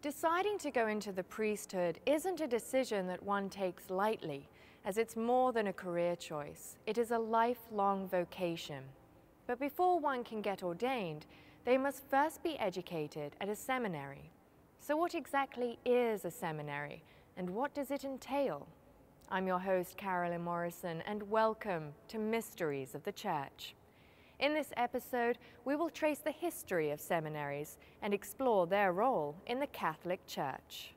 Deciding to go into the priesthood isn't a decision that one takes lightly, as it's more than a career choice. It is a lifelong vocation. But before one can get ordained, they must first be educated at a seminary. So what exactly is a seminary, and what does it entail? I'm your host, Carolyn Morrison, and welcome to Mysteries of the Church. In this episode, we will trace the history of seminaries and explore their role in the Catholic Church.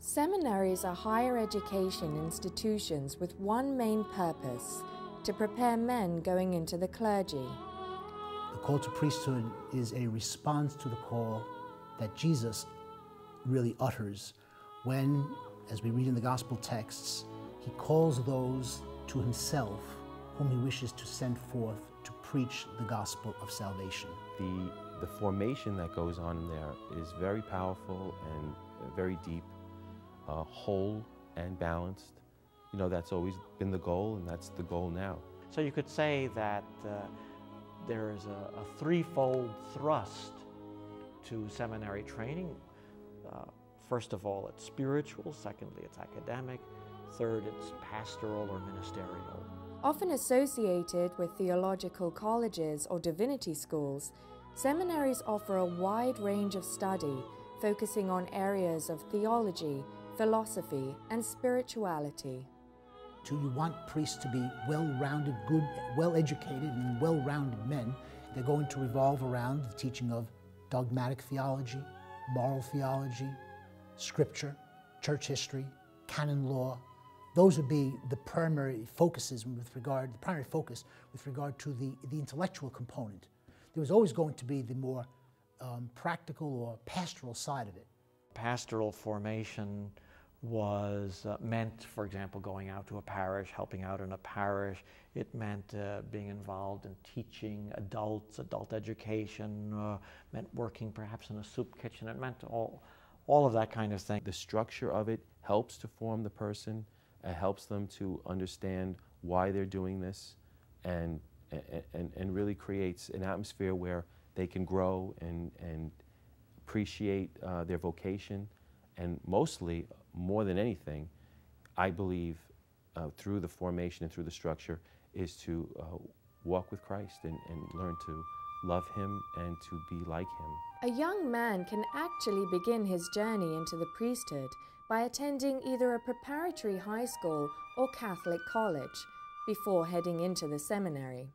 Seminaries are higher education institutions with one main purpose: to prepare men going into the clergy. The call to priesthood is a response to the call that Jesus really utters when, as we read in the gospel texts, he calls those to himself whom he wishes to send forth to preach the gospel of salvation. The formation that goes on in there is very powerful and very deep. Whole and balanced. You know, that's always been the goal, and that's the goal now. So you could say that there is a threefold thrust to seminary training. First of all, it's spiritual. Secondly, it's academic. Third, it's pastoral or ministerial. Often associated with theological colleges or divinity schools, seminaries offer a wide range of study, focusing on areas of theology, philosophy, and spirituality. You want priests to be well-rounded, good, well-educated, and well-rounded men. They're going to revolve around the teaching of dogmatic theology, moral theology, scripture, church history, canon law. Those would be the primary focuses with regard, the primary focus with regard to the intellectual component. There was always going to be the more practical or pastoral side of it. Pastoral formation was meant, for example, going out to a parish, helping out in a parish. It meant being involved in teaching adults, adult education, meant working perhaps in a soup kitchen. It meant all of that kind of thing. The structure of it helps to form the person, helps them to understand why they're doing this, and really creates an atmosphere where they can grow and appreciate their vocation. And mostly, more than anything, I believe through the formation and through the structure is to walk with Christ and learn to love him and to be like him. A young man can actually begin his journey into the priesthood by attending either a preparatory high school or Catholic college before heading into the seminary.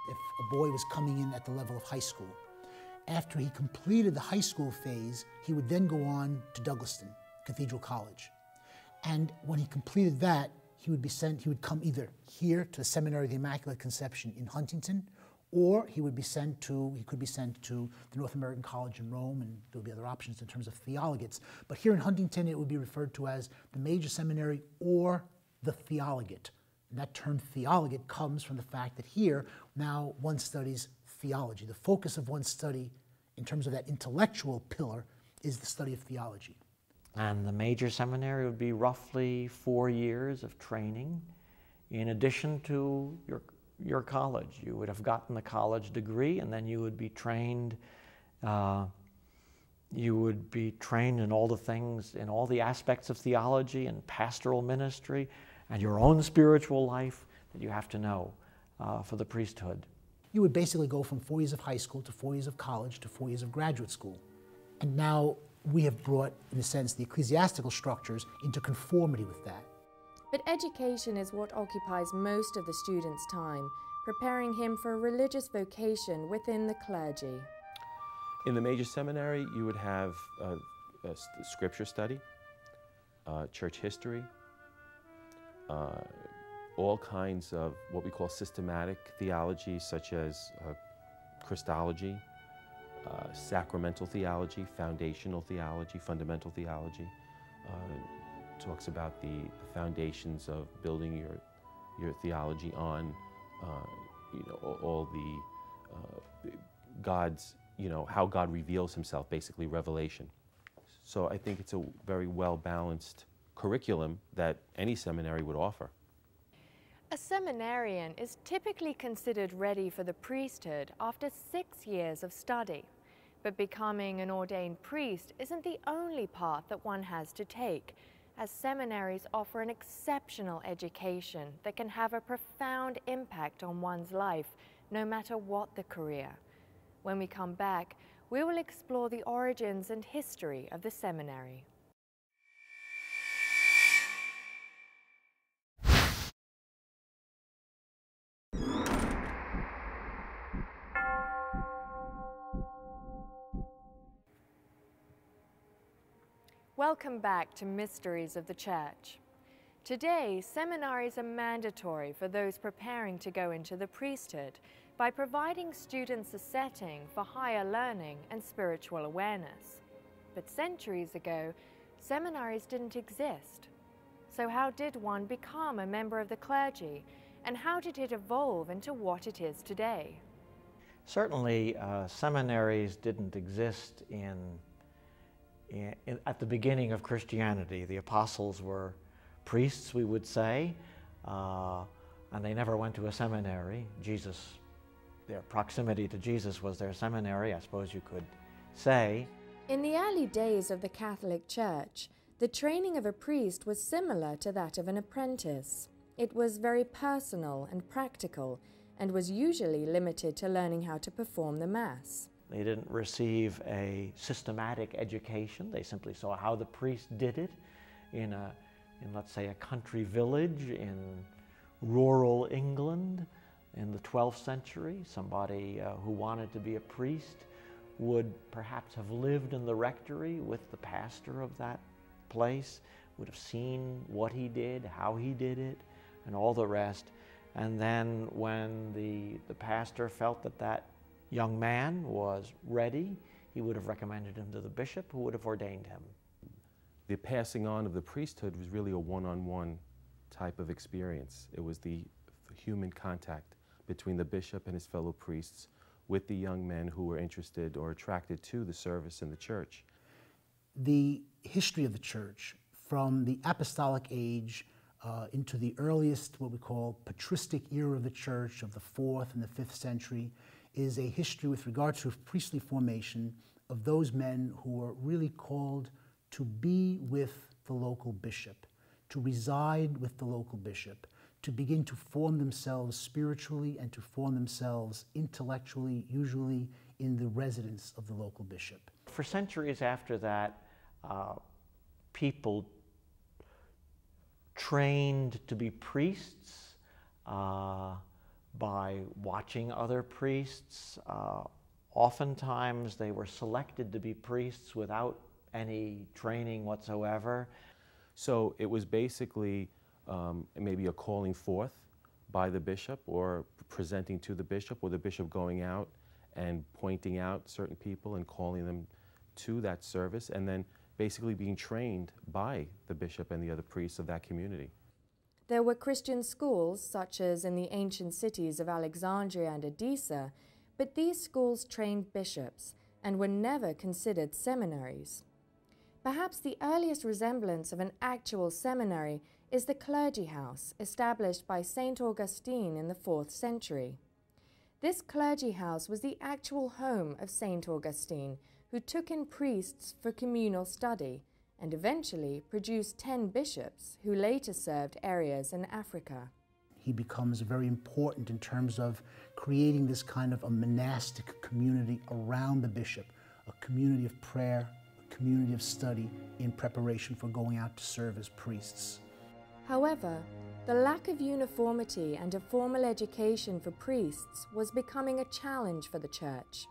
If a boy was coming in at the level of high school, after he completed the high school phase, he would then go on to Douglaston Cathedral College. And when he completed that, he would come either here to the Seminary of the Immaculate Conception in Huntington, or he could be sent to the North American College in Rome, and there would be other options in terms of theologates. But here in Huntington, it would be referred to as the major seminary or the theologate. And that term theologate comes from the fact that here, now one studies theology. The focus of one's study in terms of that intellectual pillar is the study of theology. And the major seminary would be roughly 4 years of training in addition to your college. You would have gotten the college degree, and then you would be trained in all the things, in all the aspects of theology and pastoral ministry and your own spiritual life that you have to know for the priesthood. You would basically go from 4 years of high school to 4 years of college to 4 years of graduate school. And now we have brought, in a sense, the ecclesiastical structures into conformity with that. But education is what occupies most of the student's time, preparing him for a religious vocation within the clergy. In the major seminary, you would have scripture study, church history, all kinds of what we call systematic theology, such as Christology, sacramental theology, foundational theology, fundamental theology. Talks about the foundations of building your theology on, all the God's, how God reveals himself, basically revelation. So I think it's a very well-balanced curriculum that any seminary would offer. A seminarian is typically considered ready for the priesthood after 6 years of study. But becoming an ordained priest isn't the only path that one has to take, as seminaries offer an exceptional education that can have a profound impact on one's life, no matter what the career. When we come back, we will explore the origins and history of the seminary. Welcome back to Mysteries of the Church. Today, seminaries are mandatory for those preparing to go into the priesthood by providing students a setting for higher learning and spiritual awareness. But centuries ago, seminaries didn't exist. So how did one become a member of the clergy, and how did it evolve into what it is today? Certainly, seminaries didn't exist at the beginning of Christianity. The apostles were priests, we would say, and they never went to a seminary. Their proximity to Jesus was their seminary, I suppose you could say. In the early days of the Catholic Church, the training of a priest was similar to that of an apprentice. It was very personal and practical, and was usually limited to learning how to perform the Mass. They didn't receive a systematic education. They simply saw how the priest did it in let's say, a country village in rural England in the 12th century. Somebody who wanted to be a priest would perhaps have lived in the rectory with the pastor of that place, would have seen what he did, how he did it, and all the rest. And then when the pastor felt that young man was ready, he would have recommended him to the bishop, who would have ordained him. The passing on of the priesthood was really a one-on-one type of experience. It was the human contact between the bishop and his fellow priests with the young men who were interested or attracted to the service in the church. The history of the church, from the apostolic age into the earliest, what we call patristic era of the church of the 4th and the 5th century, is a history with regard to priestly formation of those men who were really called to be with the local bishop, to reside with the local bishop, to begin to form themselves spiritually and to form themselves intellectually, usually in the residence of the local bishop. For centuries after that, people trained to be priests by watching other priests. Oftentimes they were selected to be priests without any training whatsoever. So it was basically maybe a calling forth by the bishop, or presenting to the bishop, or the bishop going out and pointing out certain people and calling them to that service, and then basically being trained by the bishop and the other priests of that community. There were Christian schools, such as in the ancient cities of Alexandria and Edessa, but these schools trained bishops and were never considered seminaries. Perhaps the earliest resemblance of an actual seminary is the clergy house established by St. Augustine in the 4th century. This clergy house was the actual home of St. Augustine, who took in priests for communal study and eventually produced 10 bishops who later served areas in Africa. He becomes very important in terms of creating this kind of a monastic community around the bishop, a community of prayer, a community of study in preparation for going out to serve as priests. However, the lack of uniformity and a formal education for priests was becoming a challenge for the church.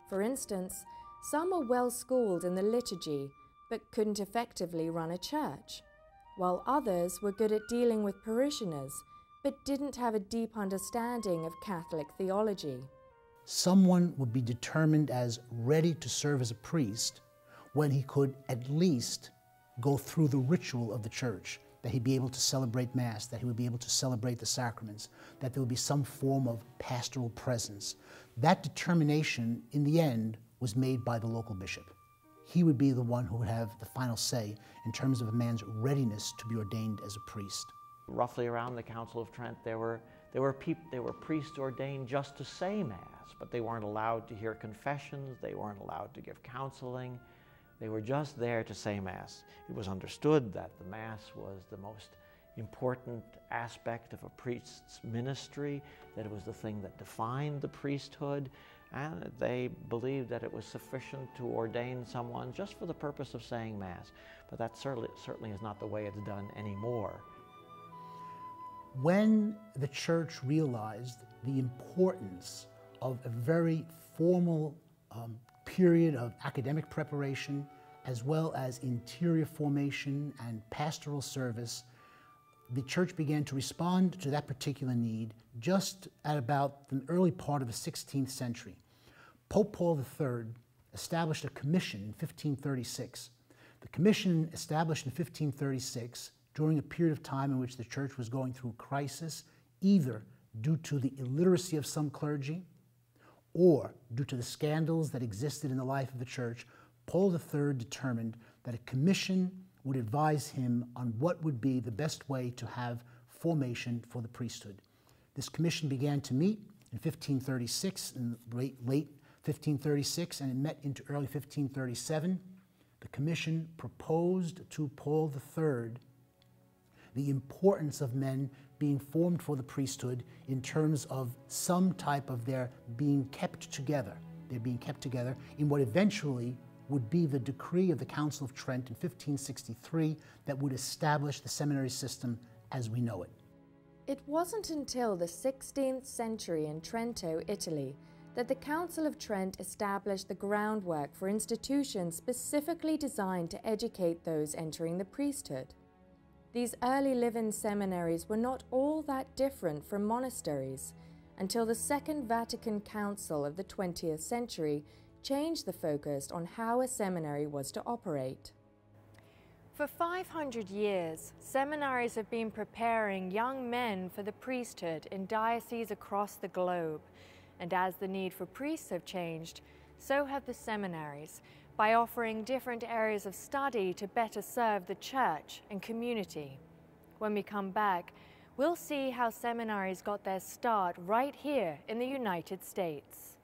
For instance, some were well schooled in the liturgy but couldn't effectively run a church, while others were good at dealing with parishioners but didn't have a deep understanding of Catholic theology. someone would be determined as ready to serve as a priest when he could at least go through the ritual of the church, that he'd be able to celebrate Mass, that he would be able to celebrate the sacraments, that there would be some form of pastoral presence. That determination, in the end, was made by the local bishop. He would be the one who would have the final say in terms of a man's readiness to be ordained as a priest. Roughly around the Council of Trent, there were priests ordained just to say Mass, but they weren't allowed to hear confessions, they weren't allowed to give counseling. They were just there to say Mass. It was understood that the Mass was the most important aspect of a priest's ministry, that it was the thing that defined the priesthood, and they believed that it was sufficient to ordain someone just for the purpose of saying Mass. But that certainly is not the way it's done anymore. When the Church realized the importance of a very formal period of academic preparation, as well as interior formation and pastoral service, the Church began to respond to that particular need just at about the early part of the 16th century. Pope Paul III established a commission in 1536. The commission established in 1536 during a period of time in which the Church was going through a crisis, either due to the illiteracy of some clergy or due to the scandals that existed in the life of the Church. Paul III determined that a commission would advise him on what would be the best way to have formation for the priesthood. This commission began to meet in 1536, in late 1536, and it met into early 1537. The commission proposed to Paul III the importance of men being formed for the priesthood in terms of some type of their being kept together. They're being kept together in what eventually would be the decree of the Council of Trent in 1563 that would establish the seminary system as we know it. It wasn't until the 16th century in Trento, Italy, that the Council of Trent established the groundwork for institutions specifically designed to educate those entering the priesthood. These early live-in seminaries were not all that different from monasteries until the Second Vatican Council of the 20th century changed the focus on how a seminary was to operate. For 500 years, seminaries have been preparing young men for the priesthood in dioceses across the globe. And as the need for priests have changed, so have the seminaries, by offering different areas of study to better serve the church and community. When we come back, we'll see how seminaries got their start right here in the United States.